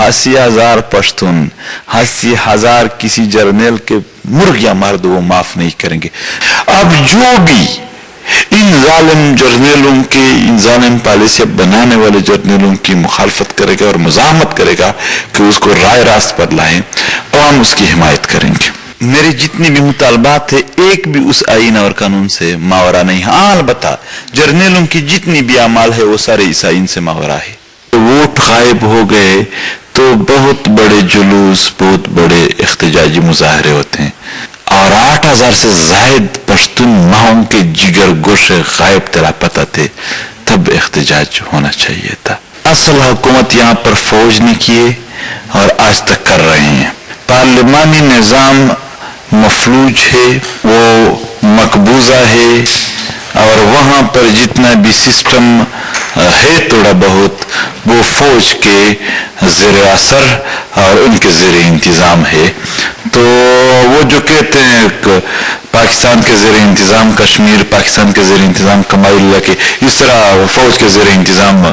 80,000 पश्तून, 80,000 किसी जर्नल के मुर्गियां मार दो, वो माफ नहीं करेंगे। अब जो भी इन जालिम जर्नलों के, इन जालिम पॉलिसी बनाने वाले जर्नलों की मुखालफत करेगा और मुजाहमत करेगा कि उसको राय रास्त पर लाएं, अवाम उसकी हिमायत करेंगे। मेरे जितनी भी मुतालबात है एक भी उस आईन और कानून से मावरा नहीं। हाँ, अलबत्ता जर्नलों की जितनी भी अमाल है वो सारे इस आईन से मावरा है। वोट गायब हो गए तो बहुत बड़े जुलूस, बहुत बड़े इख्तिजाजी मुजाहरे होते हैं और 8,000 से जायद पश्तून माओं के जिगर गोशे गायब तेरा पता थे, तब इख्तिजाज होना चाहिए था। असल हुकूमत यहाँ पर फौज ने किए और आज तक कर रहे हैं। पार्लिमानी निज़ाम मफलूज है, वो मकबूजा है और वहाँ पर जितना भी सिस्टम है थोड़ा बहुत वो फौज के ज़ेर असर और उनके ज़ेर इंतज़ाम है। तो वो जो कहते हैं पाकिस्तान के ज़ेर इंतज़ाम कश्मीर, पाकिस्तान के ज़ेर इंतज़ाम कमाइल्ला के, इस तरह फौज के ज़ेर इंतज़ाम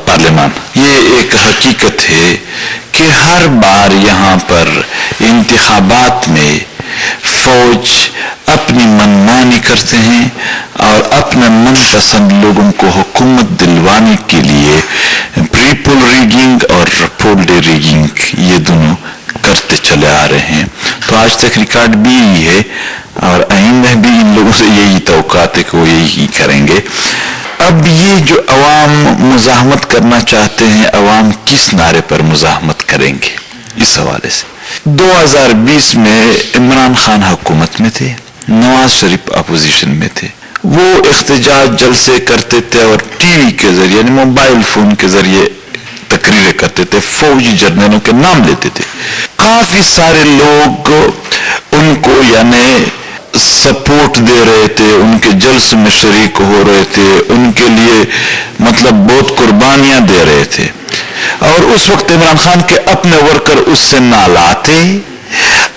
पार्लिमान। ये एक हकीकत है कि हर बार यहाँ पर इंतखाबात में फौज अपनी मनमानी करते हैं और अपने मनपसंद लोगों को हुकूमत दिलवाने के लिए प्री पोल रिगिंग और पोल डे रिगिंग ये दोनों करते चले आ रहे हैं। तो आज तक रिकॉर्ड भी यही है और आइंदा भी इन लोगों से यही तवक्कात है कि वो यही करेंगे। अब ये जो अवाम मुजाहमत करना चाहते हैं, अवाम किस नारे पर मुजाहमत करेंगे, इस हवाले से 2020 में इमरान खान हुकूमत में थे, नवाज शरीफ अपोजिशन में थे। वो इख्तिजाज जलसे करते थे और टीवी के जरिए यानी मोबाइल फोन के जरिए तकरीरें करते थे, फौजी जर्नलों के नाम लेते थे। काफी सारे लोग उनको यानी सपोर्ट दे रहे थे, उनके जल्स में शरीक हो रहे थे, उनके लिए मतलब बहुत कुर्बानियां दे रहे थे। और उस वक्त इमरान खान के अपने वर्कर उससे नाला थे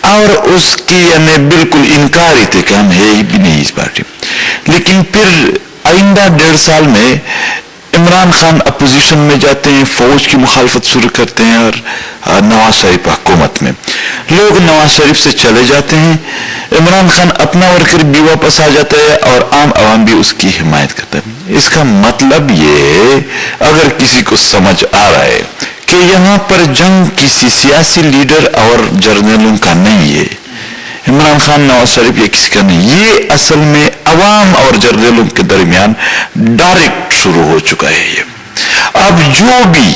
और उसकी यानी बिल्कुल इनकार ही थे कि हम है ही भी नहीं इस पार्टी। लेकिन फिर आइंदा 1.5 साल में इमरान खान अपोजिशन में जाते हैं, फौज की मुखालफत शुरू करते हैं और नवाज शरीफ हुकूमत में। लोग नवाज शरीफ से चले जाते हैं, इमरान खान अपना वर्कर भी वापस आ जाता है और आम आवाम भी उसकी हिमायत करता है। इसका मतलब ये अगर किसी को समझ आ रहा है कि यहाँ पर जंग किसी सियासी लीडर और जर्नलों का नहीं है, इमरान खान नवाज शरीफ या किसी का नहीं, ये असल में अवाम और जर्नलों के दरमियान डायरेक्ट शुरू हो चुका है। ये अब जो भी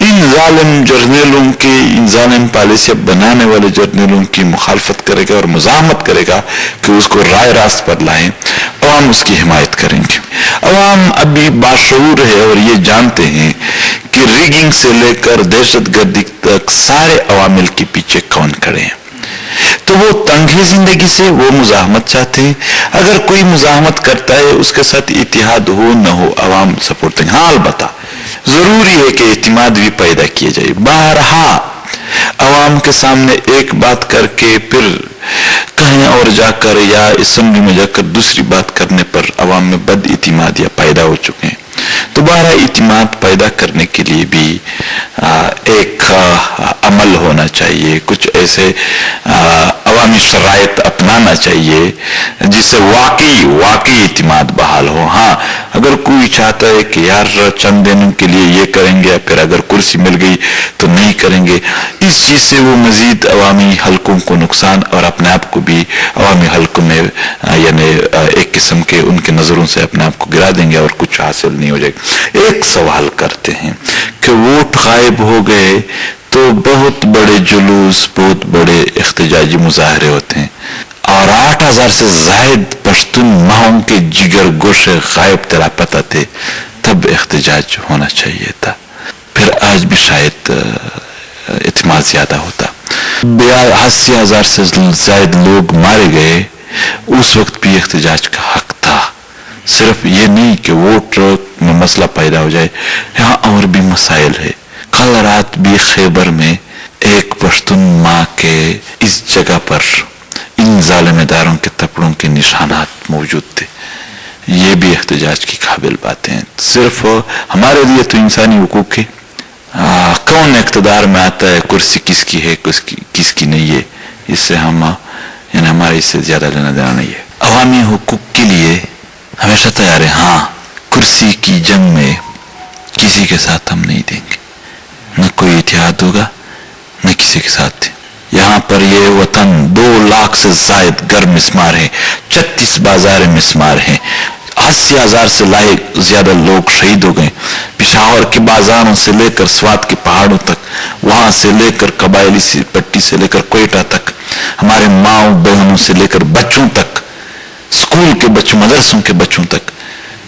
इन जालिम जर्नलों के, इन जालिम पॉलिसी बनाने वाले जर्नलों की मुखालफत करेगा और मुजाहमत करेगा कि उसको राय रास्त पर लाएं, अवाम उसकी हिमायत करेंगे। अवाम अभी बाशऊर है और ये जानते हैं कि रिगिंग से लेकर दहशतगर्दी तक सारे अवामिल के पीछे कौन खड़े हैं। तो वो तंग है जिंदगी से, वो मुजाहमत चाहते हैं। अगर कोई मुजाहमत करता है उसके साथ इतिहाद हो न हो, अवाम सपोर्ट देंगे। हाँ, अलबत्ता जरूरी है कि इतिमाद भी पैदा किया जाए। बारहा अवाम के सामने एक बात करके फिर कहीं और जाकर या असेंबली में जाकर दूसरी बात करने पर अवाम में बद इतिमाद या पैदा हो चुके हैं। तो बारहा इतिमाद पैदा करने के लिए भी एक अमल होना चाहिए, कुछ ऐसे अवामी शराइत अपनाना चाहिए जिससे वाकई इतिमाद बहाल हो। हाँ, अगर कोई चाहता है कि यार चंद दिनों के लिए ये करेंगे या फिर अगर कुर्सी मिल गई तो नहीं करेंगे, इस चीज से वो मजीद अवामी हलकों को नुकसान और अपने आप को भी अवामी हलकों में यानी एक किस्म के उनके नजरों से अपने आप को गिरा देंगे और कुछ हासिल नहीं हो जाएगा। एक सवाल करते हैं कि वोट गायब हो गए तो बहुत बड़े जुलूस, बहुत बड़े इख्तिजाजी मुजाहरे होते हैं और 8,000 से जायद पश्तून माओं के जिगर गोशे गायब तेरा पता थे, तब इख्तिजाज होना चाहिए था। फिर आज भी शायद इत्मीनान ज्यादा होता। 80,000 से जायद लोग मारे गए, उस वक्त भी इख्तिजाज का हक था। सिर्फ ये नहीं कि वोट में मसला पैदा हो जाए, यहाँ और भी मसाइल है। कल रात भी खैबर में एक पश्तून माँ के इस जगह पर इन जालिमेदारों के थप्पड़ों के निशानात मौजूद थे। ये भी एहतजाज की काबिल बातें हैं। सिर्फ हमारे लिए तो इंसानी हुकूक है, कौन इक़्तिदार में आता है, कुर्सी किसकी है किसकी नहीं है, इससे हम यानी हमारे इससे ज़्यादा लेना देना नहीं है। अवामी हुकूक के लिए हमेशा तैयार है। हाँ, कुर्सी की जंग में किसी के साथ हम नहीं देंगे, न कोई इतिहाद होगा न किसी के साथ। यहाँ पर ये वतन 2 लाख से जायद घर मिस्मार है, 36 बाजार मिस्मार हैं, 80,000 से ज्यादा लोग शहीद हो गए। पिशावर के बाजारों से लेकर स्वात के पहाड़ों तक, वहां से लेकर कबायली सी पट्टी से लेकर कोयटा तक, हमारे माओ बहनों से लेकर बच्चों तक, स्कूल के बच्चों, मदरसों के बच्चों तक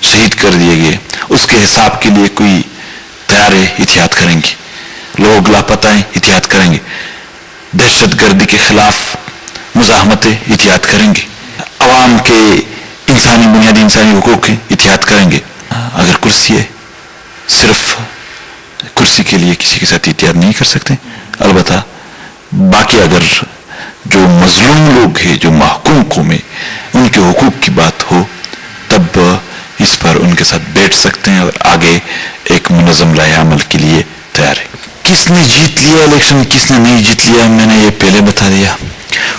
शहीद कर दिए गए। उसके हिसाब के लिए कोई तैयारी एहतियात करेंगे, लोग लापता हैं एहतियात करेंगे, दहशतगर्दी के खिलाफ मुजाहमतें एहतियात करेंगे, अवाम के बुनियादी इंसानी हुकूक की एहतियात करेंगे। अगर कुर्सी है, सिर्फ कुर्सी के लिए किसी के साथ एहतियात नहीं कर सकते। अलबत्ता बाकी अगर जो मजलूम लोग हैं, जो महकूम कौमें, उनके हुकूक की बात हो, तब इस पर उनके साथ बैठ सकते हैं और आगे एक मुनज़्ज़म लाए-ए-अमल के लिए तैयार है। किसने जीत लिया इलेक्शन, किसने नहीं जीत लिया, मैंने ये पहले बता दिया।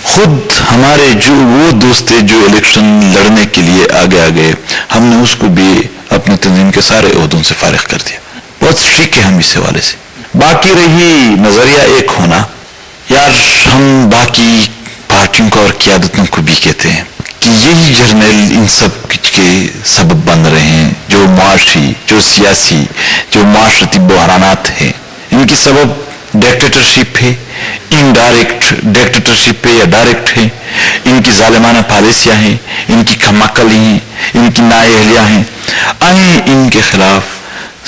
खुद हमारे जो वो दोस्त थे जो इलेक्शन लड़ने के लिए आगे आ गए, हमने उसको भी अपने तंजीम के सारे ओहदों से फारिग कर दिया। बहुत स्ट्रिक्ट है हम इस हवाले से। बाकी रही नजरिया एक होना, यार हम बाकी पार्टियों को और क़यादतों को भी कहते हैं कि यही जर्नल इन सब के सबब बन रहे हैं, जो मुआशी, जो सियासी, जो माशरती बहरानात हैं, इनकी सबब डिक्टेटरशिप है, इनडायरेक्ट डिक्टेटरशिप है या डायरेक्ट है, इनकी जालिमाना पॉलिसियां हैं, इनकी खमाकली हैं, इनकी नाअहलियां हैं। आइए इनके खिलाफ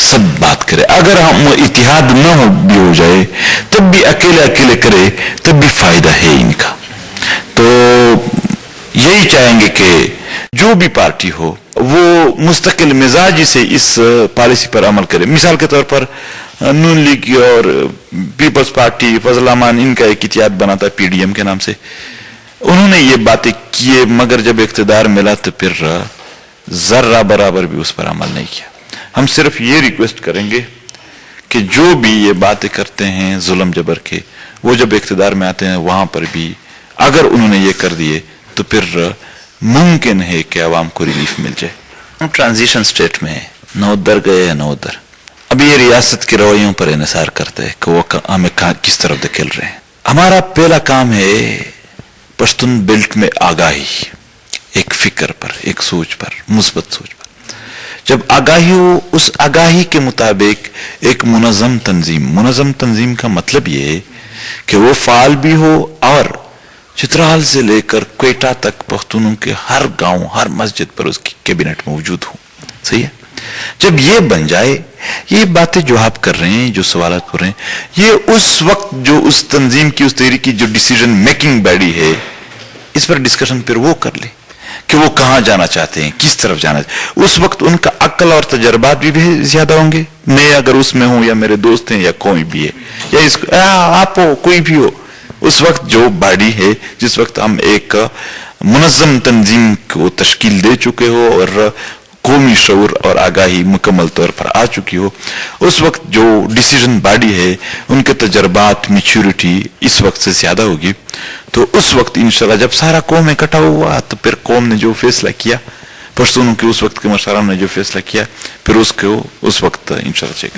सब बात करें। अगर हम इतिहाद न हो भी हो जाए, तब भी अकेले अकेले करे, तब भी फायदा है इनका। तो यही चाहेंगे कि जो भी पार्टी हो वो मुस्तकिल मिजाजी से इस पॉलिसी पर अमल करे। मिसाल के तौर पर नून लीग और पीपल्स पार्टी, फजल रहमान, इनका एक इतिहाद बना था पीडीएम के नाम से। उन्होंने ये बातें किए, मगर जब इख्तिदार मिला तो फिर जर्रा बराबर भी उस पर अमल नहीं किया। हम सिर्फ ये रिक्वेस्ट करेंगे कि जो भी ये बातें करते हैं जुल्म जबर के, वो जब इख्तिदार में आते हैं वहां पर भी अगर उन्होंने ये कर दिए तो फिर मुमकिन है कि आवाम को रिलीफ मिल जाए। हम ट्रांजिशन स्टेट में है, न उधर गए न उधर। अभी ये रियासत के रवैयों पर इन्हिसार करते हैं कि वो हमें किस तरफ धकेल रहे हैं। हमारा पहला काम है पश्तून बेल्ट में आगाही, एक फिक्र पर, एक सोच पर, मुस्बत सोच पर। जब आगाही हो, उस आगाही के मुताबिक एक मुनज़्ज़म तंजीम का मतलब ये है कि वो फाल भी हो और चित्राल से लेकर क्वेटा तक पख्तूनों के हर गांव, हर मस्जिद पर उसकी कैबिनेट मौजूद हो। सही है। जब ये बन जाए, ये बातें जो आप कर रहे हैं, जो सवाल कर रहे हैं, ये उस वक्त जो उस तंजीम की, उस तहरीक की जो डिसीजन मेकिंग बॉडी है, इस पर डिस्कशन फिर वो कर ले कि वो कहाँ जाना चाहते हैं, किस तरफ जाना चाहते हैं। उस वक्त उनका अक्ल और तजर्बात भी ज्यादा होंगे। मैं अगर उसमें हूं या मेरे दोस्त हैं या कोई भी है या इसको आप हो, कोई भी हो, उस वक्त जो बॉडी है, जिस वक्त हम एक मुनज़्ज़म तंजीम को तश्कील दे चुके हो और कौमी शऊर और आगाही मुकम्मल तौर पर आ चुकी हो, उस वक्त जो डिसीजन बॉडी है, उनके तजर्बात, मैच्योरिटी इस वक्त से ज्यादा होगी। तो उस वक्त इंशाल्लाह जब सारा कौम इकट्ठा हुआ, तो फिर कौम ने जो फैसला किया, पश्तूनों के उस वक्त के मशराम ने जो फैसला किया, फिर उसको उस वक्त इंशाल्लाह चेक